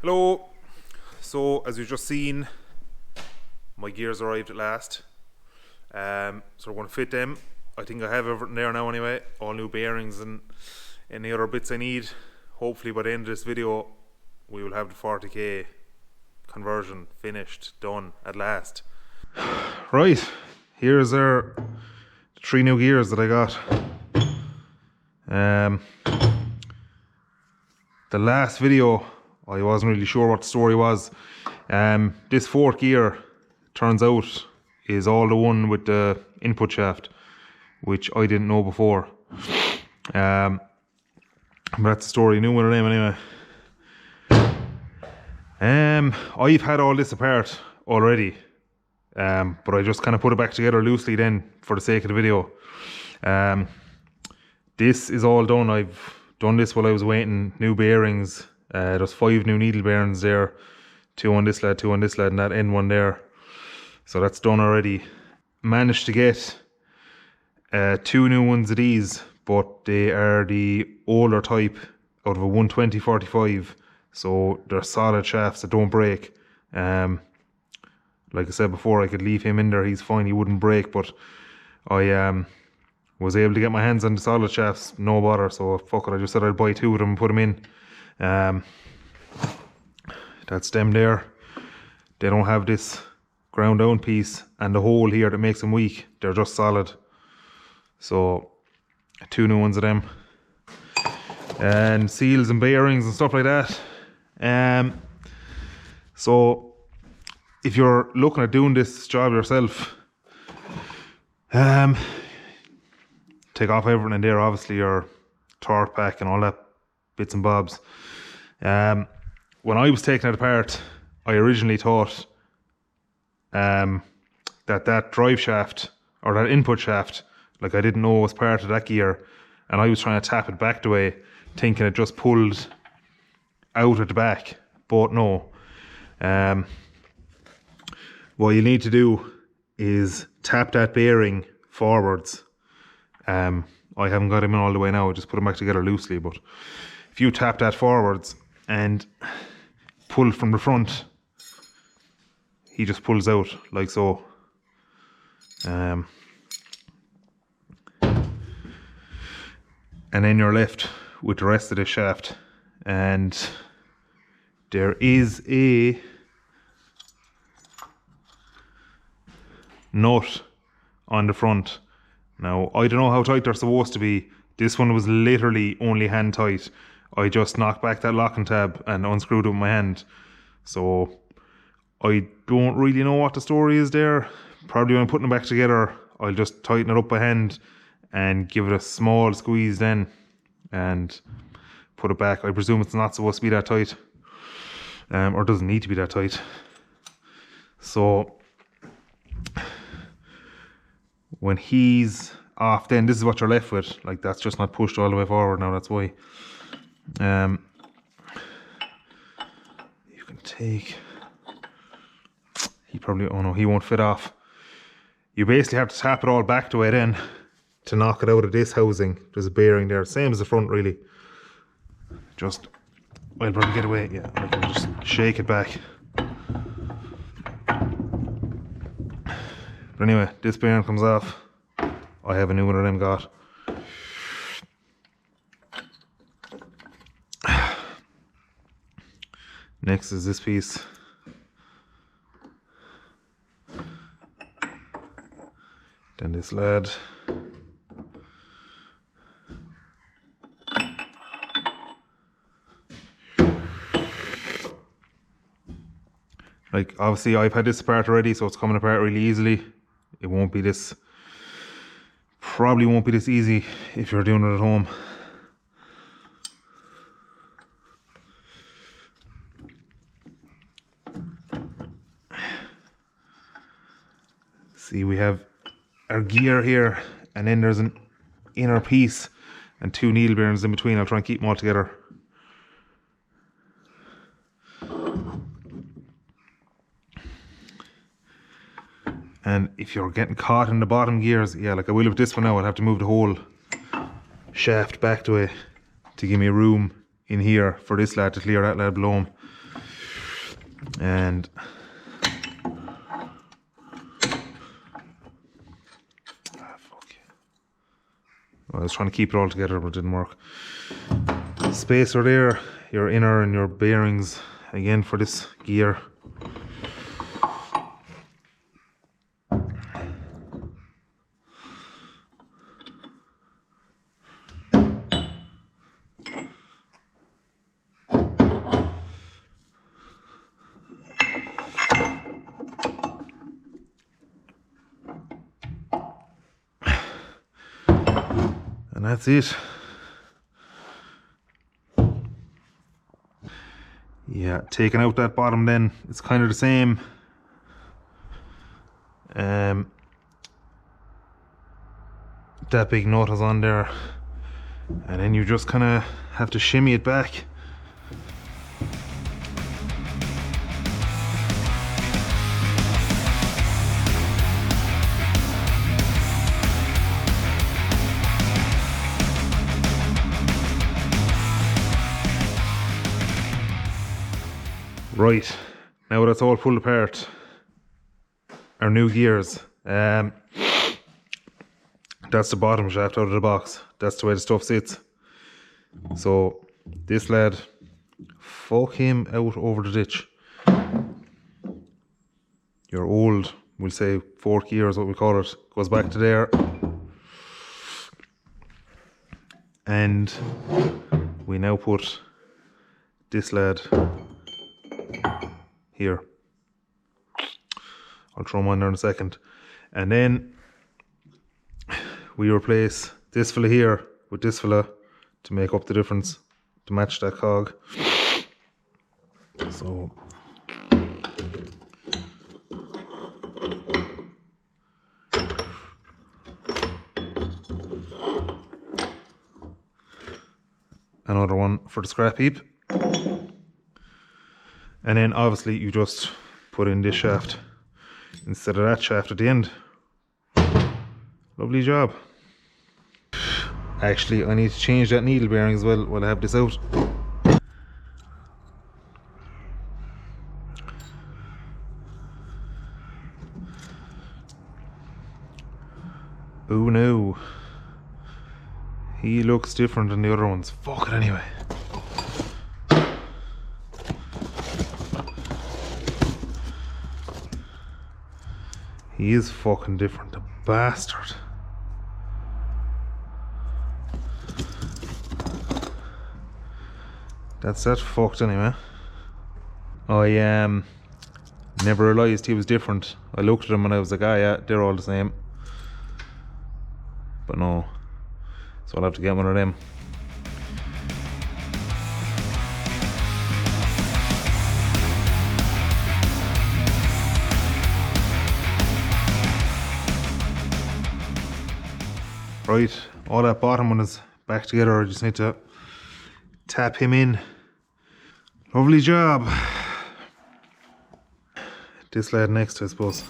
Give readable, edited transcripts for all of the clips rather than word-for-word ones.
Hello. So as you've just seen, my gears arrived at last. So we're going to fit them. I think I have everything there now anyway, all new bearings and any other bits I need. Hopefully by the end of this video we will have the 40k conversion finished, done at last. Right, here's our 3 new gears that I got. The last video I wasn't really sure what the story was. This 4th gear, turns out, is all the one with the input shaft, which I didn't know before. But that's the story, new one of them anyway. I've had all this apart already, but I just kind of put it back together loosely then for the sake of the video. This is all done. I've done this while I was waiting. New bearings. There's 5 new needle bearings there, 2 on this lad, 2 on this lad, and that end one there. So that's done already. Managed to get 2 new ones of these, but they are the older type out of a 120/45. So they're solid shafts that don't break. Like I said before, I could leave him in there, he's fine, he wouldn't break, but I was able to get my hands on the solid shafts, no bother, so fuck it, I just said I'd buy 2 of them and put them in. That's them there. They don't have this ground down piece and the hole here that makes them weak. They're just solid. So 2 new ones of them, and seals and bearings and stuff like that. So if you're looking at doing this job yourself, take off everything in there, obviously your torque pack and all that bits and bobs. When I was taking it apart, I originally thought that drive shaft or that input shaft, like I didn't know was part of that gear, and I was trying to tap it back the way, thinking it just pulled out at the back, but no. What you need to do is tap that bearing forwards. I haven't got him in all the way now, I just put him back together loosely, but if you tap that forwards and pull from the front, he just pulls out like so. And then you're left with the rest of the shaft, and there is a nut on the front. Now I don't know how tight they're supposed to be. This one was literally only hand tight. I just knocked back that locking tab and unscrewed it with my hand. So I don't really know what the story is there. Probably when I'm putting it back together, I'll just tighten it up by hand and give it a small squeeze then and put it back. I presume it's not supposed to be that tight, or doesn't need to be that tight. So when he's off, then this is what you're left with. Like, that's just not pushed all the way forward now, that's why. You can take, he probably, oh no, he won't fit off. You basically have to tap it all back the way then to knock it out of this housing. There's a bearing there, same as the front really. Just, I'll probably get away, yeah, I can just shake it back. But anyway, this bearing comes off. I have a new one of them got. Next is this piece. Then this lad. Like, obviously I've had this apart already, so it's coming apart really easily. It won't be this, probably won't be this easy if you're doing it at home. See, we have our gear here, and then there's an inner piece and 2 needle bearings in between. I'll try and keep them all together. And if you're getting caught in the bottom gears, yeah, like I will with this one now, I'll have to move the whole shaft back to it to give me room in here for this lad to clear that lad below him. And I was trying to keep it all together, but it didn't work. Spacer there, your inner and your bearings again for this gear. And that's it. Yeah, taking out that bottom then, it's kind of the same. That big nut is on there. And then you just kind of have to shimmy it back. Right, now that's all pulled apart, our new gears, that's the bottom shaft out of the box, that's the way the stuff sits. So this lad, fuck him out over the ditch. Your old, we'll say 4th gear is what we call it, goes back to there. And we now put this lad here. I'll throw him on there in a second. And then we replace this fella here with this fella to make up the difference, to match that cog. So another one for the scrap heap. And then obviously you just put in this shaft instead of that shaft at the end. Lovely job. Actually, I need to change that needle bearing as well while I have this out. Oh no. He looks different than the other ones. Fuck it anyway. He is fucking different, the bastard. That's that fucked anyway. I never realised he was different. I looked at him and I was like, ah yeah, they're all the same. But no. So I'll have to get one of them. Right, all that bottom one is back together. I just need to tap him in. Lovely job. This lad next, I suppose.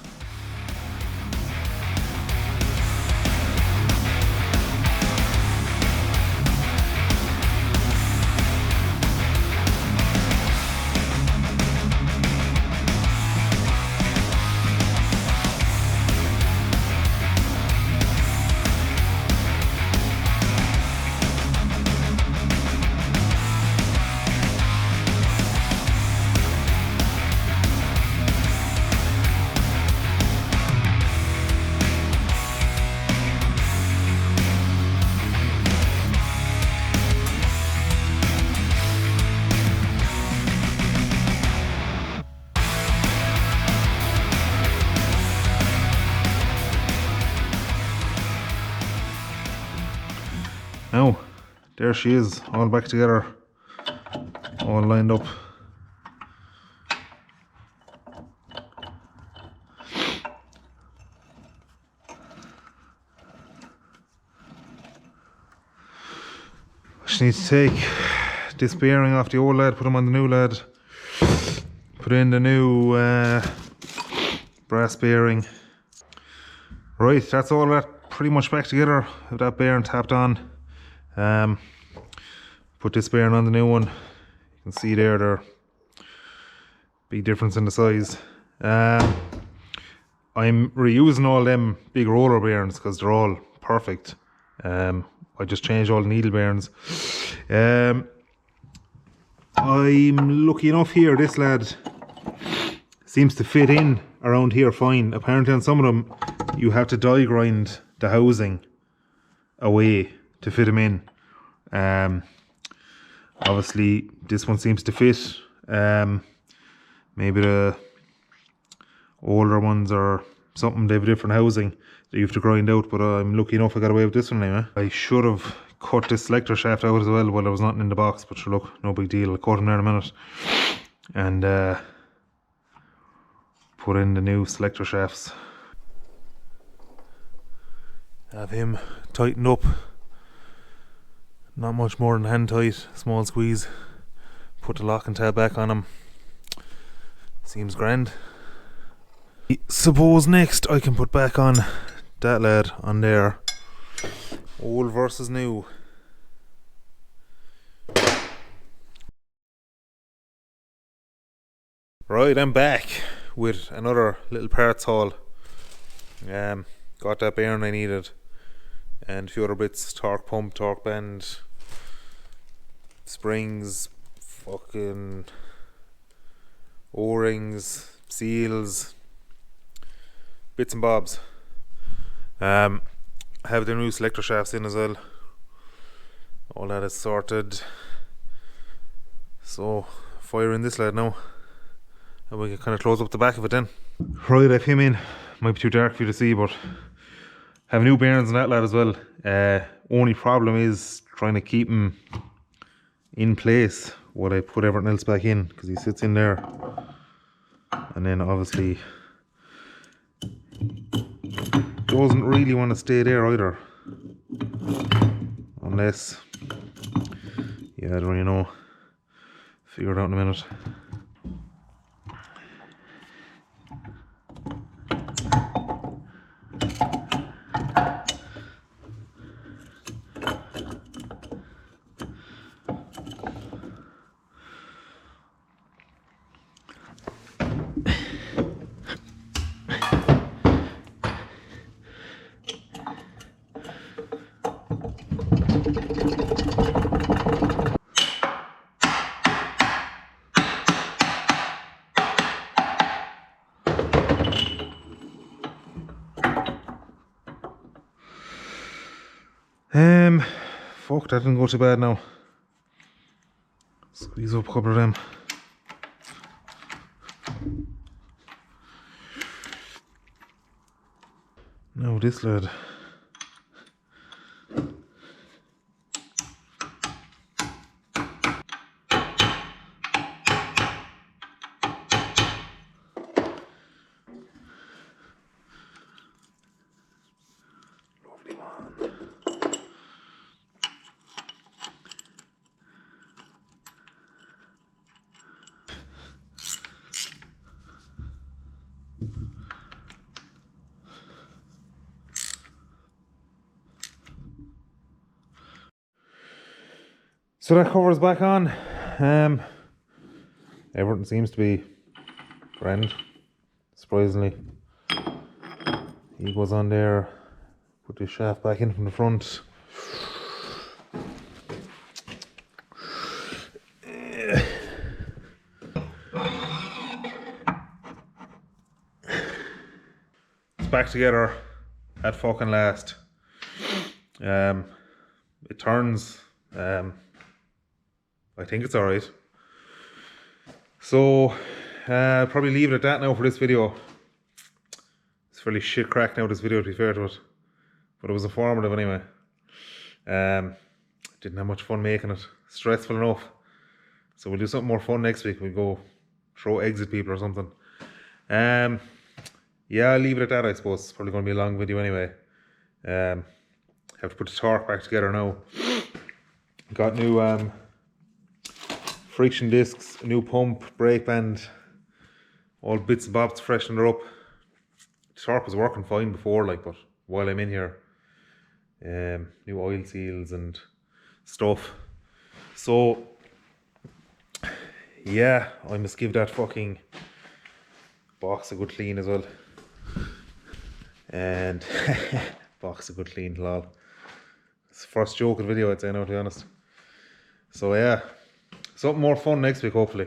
Now, there she is, all back together, all lined up. Just need to take this bearing off the old lad, put him on the new lad, put in the new brass bearing. Right, that's all that pretty much back together with that bearing tapped on. Put this bearing on the new one. You can see there big difference in the size. I'm reusing all them big roller bearings because they're all perfect. I just changed all the needle bearings. I'm lucky enough here, this lad seems to fit in around here fine. Apparently on some of them you have to die grind the housing away to fit them in. Obviously this one seems to fit. Maybe the older ones or something, they have different housing that you have to grind out, but I'm lucky enough I got away with this one anyway. I should have cut this selector shaft out as well while there was nothing in the box, but sure, look, no big deal. I'll cut them there in a minute and put in the new selector shafts. Have him tightened up, not much more than hand tight, small squeeze. Put the lock and tab back on him. Seems grand. Suppose next I can put back on that lad on there. Old versus new. Right, I'm back with another little parts haul. Got that bearing I needed and a few other bits, torque pump, torque band, springs, fucking O-rings, seals, bits and bobs. Have the new selector shafts in as well. All that is sorted. So fire in this lad now and we can kind of close up the back of it then. Right, I've him in. Might be too dark for you to see, but have new bearings in that lad as well. Only problem is trying to keep him in place while I put everything else back in, because he sits in there and then obviously doesn't really want to stay there either, unless, yeah, I don't really know, figure it out in a minute. Fuck, that didn't go too bad now. Squeeze up a couple of them. Now this lad. Lovely one. So that cover's back on. Everything seems to be grand, surprisingly. He goes on there, put the shaft back in from the front. It's back together at fucking last. It turns. I think it's alright. So I'll probably leave it at that now for this video. It's fairly shit crack now, this video, to be fair to it, but it was informative anyway. Didn't have much fun making it, stressful enough. So we'll do something more fun next week. We'll go throw eggs at people or something. Yeah, I'll leave it at that, I suppose. It's probably going to be a long video anyway. Have to put the torque back together now. Got new friction discs, a new pump, brake band, all bits and bobs to freshen her up. The Sharp was working fine before, like, but while I'm in here, new oil seals and stuff. So yeah, I must give that fucking box a good clean as well. And box a good clean, lol. It's the first joke of the video, I'd say now, to be honest. So yeah, something more fun next week, hopefully.